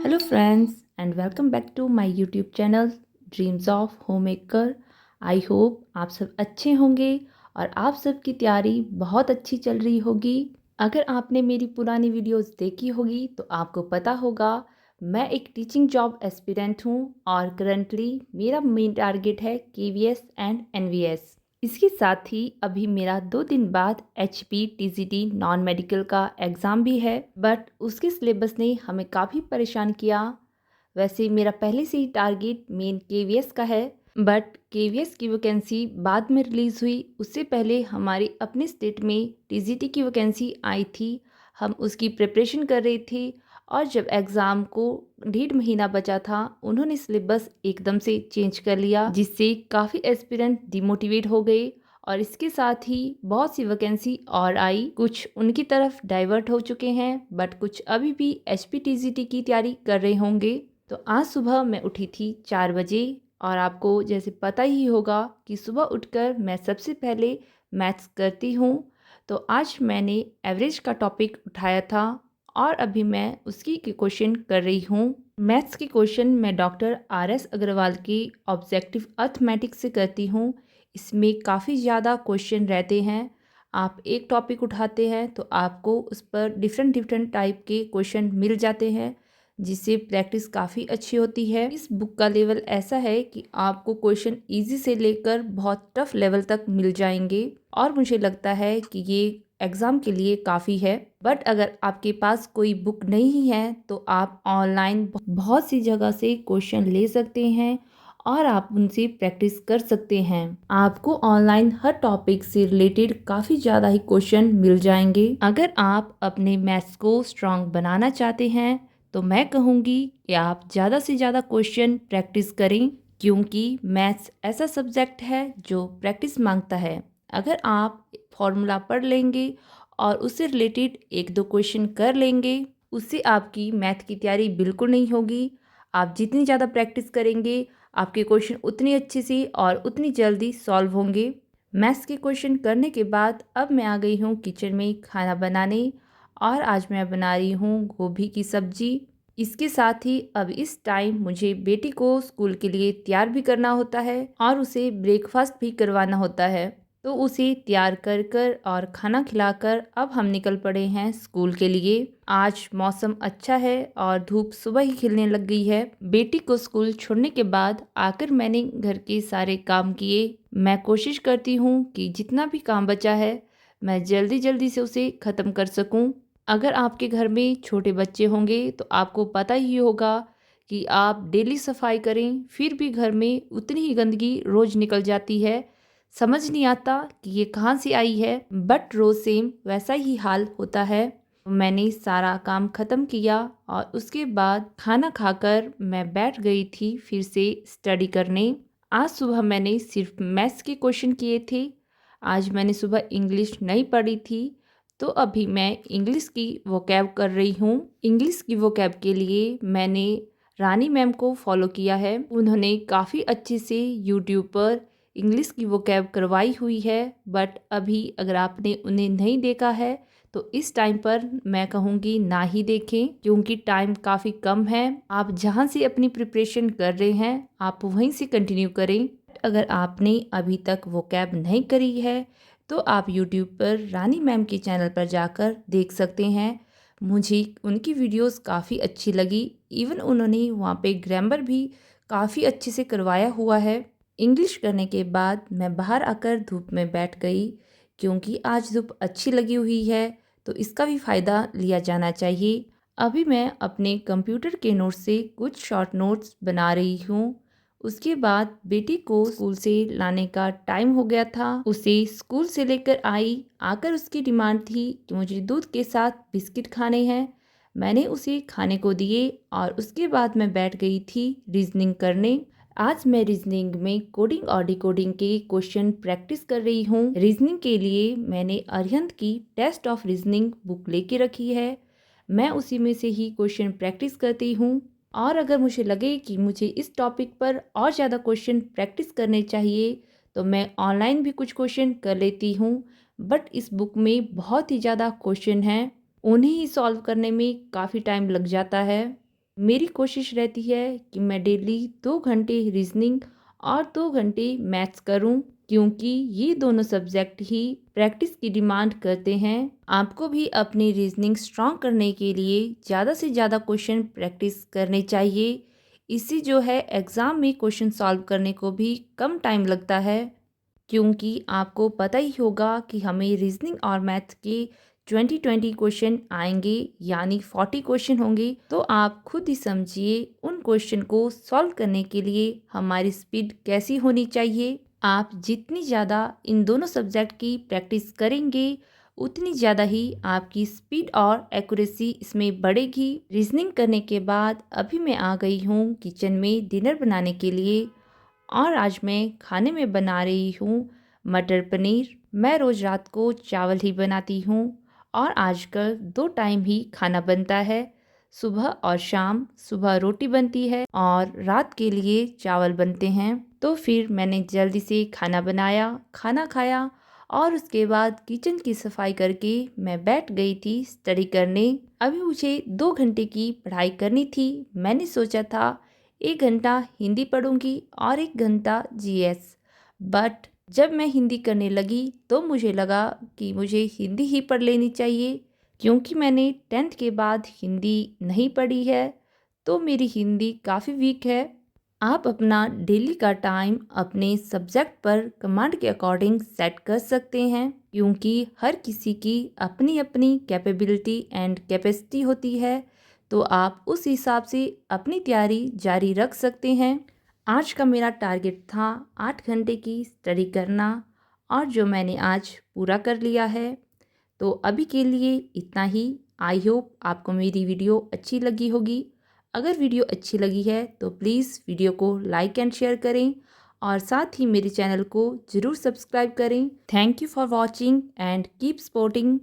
Hello friends and welcome back to my YouTube channel Dreams of Homemaker। I hope आप सब अच्छे होंगे और आप सबकी तैयारी बहुत अच्छी चल रही होगी। अगर आपने मेरी पुरानी वीडियोस देखी होगी तो आपको पता होगा मैं एक टीचिंग जॉब एस्पिरेंट हूँ और करंटली मेरा मेन टारगेट है KVS एंड NVS। इसके साथ ही अभी मेरा 2 दिन बाद HPTCT नॉन मेडिकल का एग्ज़ाम भी है, बट उसके सिलेबस ने हमें काफ़ी परेशान किया। वैसे मेरा पहले से ही टारगेट मेन KVS का है, बट KVS की वैकेंसी बाद में रिलीज़ हुई। उससे पहले हमारे अपने स्टेट में TCT की वैकेंसी आई थी, हम उसकी प्रिपरेशन कर रहे थे और जब एग्ज़ाम को 1.5 महीना बचा था उन्होंने सिलेबस एकदम से चेंज कर लिया, जिससे काफ़ी एस्पिरेंट डिमोटिवेट हो गए और इसके साथ ही बहुत सी वैकेंसी और आई। कुछ उनकी तरफ डाइवर्ट हो चुके हैं बट कुछ अभी भी HPTCT की तैयारी कर रहे होंगे। तो आज सुबह मैं उठी थी 4 बजे और आपको जैसे पता ही होगा कि सुबह उठकर मैं सबसे पहले मैथ्स करती हूँ। तो आज मैंने एवरेज का टॉपिक उठाया था और अभी मैं उसकी के क्वेश्चन कर रही हूँ। मैथ्स के क्वेश्चन मैं डॉक्टर RS अग्रवाल की ऑब्जेक्टिव अर्थमेटिक्स से करती हूँ। इसमें काफ़ी ज़्यादा क्वेश्चन रहते हैं। आप एक टॉपिक उठाते हैं तो आपको उस पर डिफरेंट डिफरेंट टाइप के क्वेश्चन मिल जाते हैं, जिससे प्रैक्टिस काफ़ी अच्छी होती है। इस बुक का लेवल ऐसा है कि आपको क्वेश्चन इजी से लेकर बहुत टफ लेवल तक मिल जाएंगे और मुझे लगता है कि ये एग्ज़ाम के लिए काफ़ी है। बट अगर आपके पास कोई बुक नहीं है तो आप ऑनलाइन बहुत सी जगह से क्वेश्चन ले सकते हैं और आप उनसे प्रैक्टिस कर सकते हैं। आपको ऑनलाइन हर टॉपिक से रिलेटेड काफ़ी ज़्यादा ही क्वेश्चन मिल जाएंगे। अगर आप अपने मैथ्स को स्ट्रांग बनाना चाहते हैं तो मैं कहूँगी कि आप ज़्यादा से ज़्यादा क्वेश्चन प्रैक्टिस करें, क्योंकि मैथ्स ऐसा सब्जेक्ट है जो प्रैक्टिस मांगता है। अगर आप फॉर्मूला पढ़ लेंगे और उससे रिलेटेड 1-2 क्वेश्चन कर लेंगे, उससे आपकी मैथ की तैयारी बिल्कुल नहीं होगी। आप जितनी ज़्यादा प्रैक्टिस करेंगे आपके क्वेश्चन उतनी अच्छे से और उतनी जल्दी सॉल्व होंगे। मैथ्स के क्वेश्चन करने के बाद अब मैं आ गई हूँ किचन में खाना बनाने और आज मैं बना रही हूँ गोभी की सब्जी। इसके साथ ही अब इस टाइम मुझे बेटी को स्कूल के लिए तैयार भी करना होता है और उसे ब्रेकफास्ट भी करवाना होता है। तो उसे तैयार कर कर और खाना खिलाकर अब हम निकल पड़े हैं स्कूल के लिए। आज मौसम अच्छा है और धूप सुबह ही खिलने लग गई है। बेटी को स्कूल छोड़ने के बाद आकर मैंने घर के सारे काम किए। मैं कोशिश करती हूँ कि जितना भी काम बचा है मैं जल्दी जल्दी से उसे ख़त्म कर सकूँ। अगर आपके घर में छोटे बच्चे होंगे तो आपको पता ही होगा कि आप डेली सफाई करें फिर भी घर में उतनी ही गंदगी रोज़ निकल जाती है। समझ नहीं आता कि ये कहाँ से आई है, बट रोज़ सेम वैसा ही हाल होता है। मैंने सारा काम ख़त्म किया और उसके बाद खाना खाकर मैं बैठ गई थी फिर से स्टडी करने। आज सुबह मैंने सिर्फ मैथ्स के क्वेश्चन किए थे। आज मैंने सुबह इंग्लिश नहीं पढ़ी थी, तो अभी मैं इंग्लिश की वोकैब कर रही हूँ। इंग्लिश की वोकैब के लिए मैंने रानी मैम को फॉलो किया है। उन्होंने काफ़ी अच्छे से यूट्यूब पर इंग्लिश की वोकैब करवाई हुई है, बट अभी अगर आपने उन्हें नहीं देखा है तो इस टाइम पर मैं कहूँगी ना ही देखें, क्योंकि टाइम काफ़ी कम है। आप जहाँ से अपनी प्रिपरेशन कर रहे हैं आप वहीं से कंटिन्यू करें। अगर आपने अभी तक वोकैब नहीं करी है तो आप यूट्यूब पर रानी मैम के चैनल पर जाकर देख सकते हैं। मुझे उनकी वीडियोस काफ़ी अच्छी लगी। इवन उन्होंने वहाँ पे ग्रामर भी काफ़ी अच्छे से करवाया हुआ है। इंग्लिश करने के बाद मैं बाहर आकर धूप में बैठ गई, क्योंकि आज धूप अच्छी लगी हुई है तो इसका भी फ़ायदा लिया जाना चाहिए। अभी मैं अपने कंप्यूटर के नोट्स से कुछ शॉर्ट नोट्स बना रही हूँ। उसके बाद बेटी को स्कूल से लाने का टाइम हो गया था। उसे स्कूल से लेकर आई, आकर उसकी डिमांड थी कि मुझे दूध के साथ बिस्किट खाने हैं। मैंने उसे खाने को दिए और उसके बाद मैं बैठ गई थी रीजनिंग करने। आज मैं रीजनिंग में कोडिंग और डिकोडिंग के क्वेश्चन प्रैक्टिस कर रही हूँ। रीजनिंग के लिए मैंने अरिहंत की टेस्ट ऑफ रीजनिंग बुक लेके रखी है। मैं उसी में से ही क्वेश्चन प्रैक्टिस करती हूँ और अगर मुझे लगे कि मुझे इस टॉपिक पर और ज़्यादा क्वेश्चन प्रैक्टिस करने चाहिए तो मैं ऑनलाइन भी कुछ क्वेश्चन कर लेती हूँ। बट इस बुक में बहुत ही ज़्यादा क्वेश्चन हैं, उन्हें ही सॉल्व करने में काफ़ी टाइम लग जाता है। मेरी कोशिश रहती है कि मैं डेली 2 घंटे रीजनिंग और 2 घंटे मैथ्स करूं, क्योंकि ये दोनों सब्जेक्ट ही प्रैक्टिस की डिमांड करते हैं। आपको भी अपनी रीजनिंग स्ट्रॉन्ग करने के लिए ज़्यादा से ज़्यादा क्वेश्चन प्रैक्टिस करने चाहिए। इससे जो है एग्ज़ाम में क्वेश्चन सॉल्व करने को भी कम टाइम लगता है, क्योंकि आपको पता ही होगा कि हमें रीजनिंग और मैथ के 20-20 क्वेश्चन आएंगे, यानी 40 क्वेश्चन होंगे। तो आप खुद ही समझिए उन क्वेश्चन को सॉल्व करने के लिए हमारी स्पीड कैसी होनी चाहिए। आप जितनी ज़्यादा इन दोनों सब्जेक्ट की प्रैक्टिस करेंगे, उतनी ज़्यादा ही आपकी स्पीड और एक्यूरेसी इसमें बढ़ेगी। रीजनिंग करने के बाद अभी मैं आ गई हूँ किचन में डिनर बनाने के लिए, और आज मैं खाने में बना रही हूँ मटर पनीर। मैं रोज़ रात को चावल ही बनाती हूँ, और आजकल 2 टाइम ही खाना बनता है, सुबह और शाम। सुबह रोटी बनती है और रात के लिए चावल बनते हैं। तो फिर मैंने जल्दी से खाना बनाया, खाना खाया, और उसके बाद किचन की सफाई करके मैं बैठ गई थी स्टडी करने। अभी मुझे 2 घंटे की पढ़ाई करनी थी। मैंने सोचा था 1 घंटा हिंदी पढ़ूंगी और 1 घंटा जीएस। बट जब मैं हिंदी करने लगी तो मुझे लगा कि मुझे हिंदी ही पढ़ लेनी चाहिए, क्योंकि मैंने 10th के बाद हिंदी नहीं पढ़ी है, तो मेरी हिंदी काफ़ी वीक है। आप अपना डेली का टाइम अपने सब्जेक्ट पर कमांड के अकॉर्डिंग सेट कर सकते हैं, क्योंकि हर किसी की अपनी अपनी कैपेबिलिटी एंड कैपेसिटी होती है। तो आप उस हिसाब से अपनी तैयारी जारी रख सकते हैं। आज का मेरा टारगेट था 8 घंटे की स्टडी करना, और जो मैंने आज पूरा कर लिया है। तो अभी के लिए इतना ही। आई होप आपको मेरी वीडियो अच्छी लगी होगी। अगर वीडियो अच्छी लगी है तो प्लीज़ वीडियो को लाइक एंड शेयर करें, और साथ ही मेरे चैनल को ज़रूर सब्सक्राइब करें। Thank you for watching and keep supporting.